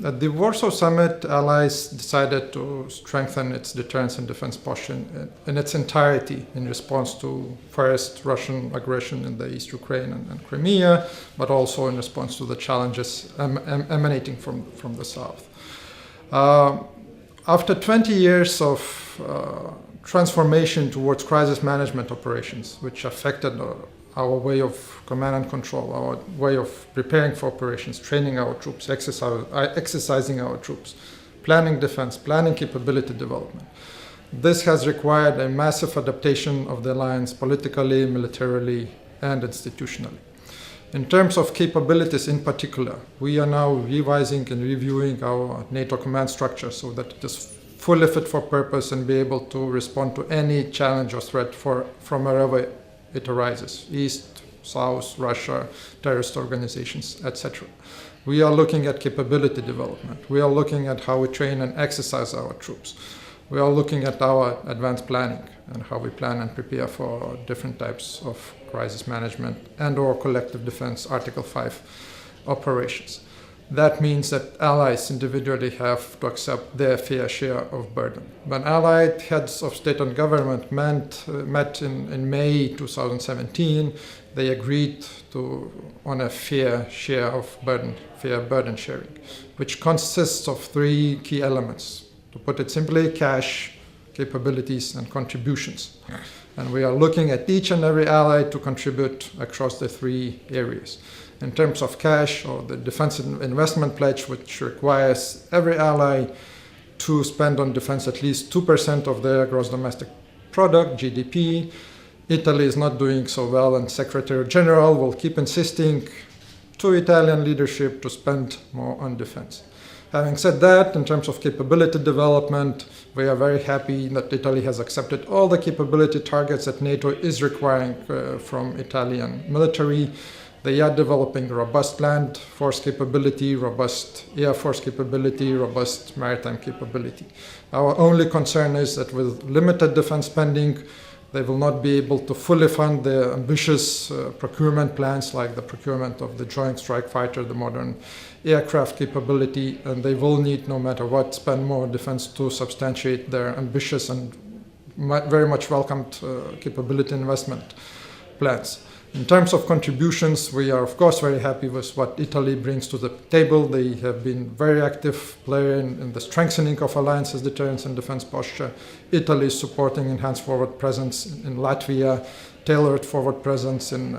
At the Warsaw Summit, allies decided to strengthen its deterrence and defense posture in its entirety in response to first Russian aggression in the East Ukraine and Crimea, but also in response to the challenges emanating from the south. After 20 years of transformation towards crisis management operations, which affected our way of command and control, our way of preparing for operations, training our troops, exercising our troops, planning defense, planning capability development. This has required a massive adaptation of the alliance politically, militarily, and institutionally. In terms of capabilities in particular, we are now revising and reviewing our NATO command structure so that it is fully fit for purpose and be able to respond to any challenge or threat from wherever it arises, East, South, Russia, terrorist organizations, etc. We are looking at capability development. We are looking at how we train and exercise our troops. We are looking at our advanced planning and how we plan and prepare for different types of crisis management and or collective defense Article 5 operations. That means that allies individually have to accept their fair share of burden. When allied heads of state and government met in May 2017, they agreed on a fair share of burden, fair burden sharing, which consists of three key elements. To put it simply, cash, capabilities, and contributions. And we are looking at each and every ally to contribute across the three areas. In terms of cash, or the defense investment pledge, which requires every ally to spend on defense at least 2% of their gross domestic product, GDP. Italy is not doing so well, and Secretary General will keep insisting to Italian leadership to spend more on defense. Having said that, in terms of capability development, we are very happy that Italy has accepted all the capability targets that NATO is requiring from Italian military. They are developing robust land force capability, robust air force capability, robust maritime capability. Our only concern is that with limited defense spending, they will not be able to fully fund their ambitious procurement plans, like the procurement of the Joint Strike Fighter, the modern aircraft capability, and they will need, no matter what, spend more defense to substantiate their ambitious and very much welcomed capability investment plans. In terms of contributions, we are of course very happy with what Italy brings to the table. They have been very active player in the strengthening of alliances, deterrence and defense posture. Italy is supporting enhanced forward presence in Latvia, tailored forward presence in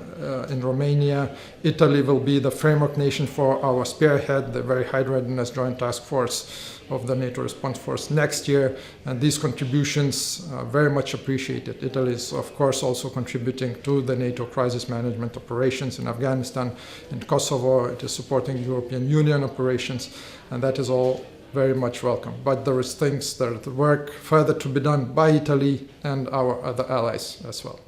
Romania. Italy will be the framework nation for our Spearhead, the very high readiness joint task force of the NATO response force next year, and these contributions are very much appreciated. Italy is of course also contributing to the NATO crisis management operations in Afghanistan and Kosovo. It is supporting European Union operations, and that is all very much welcome. But there is things that work further to be done by Italy and our other allies as well.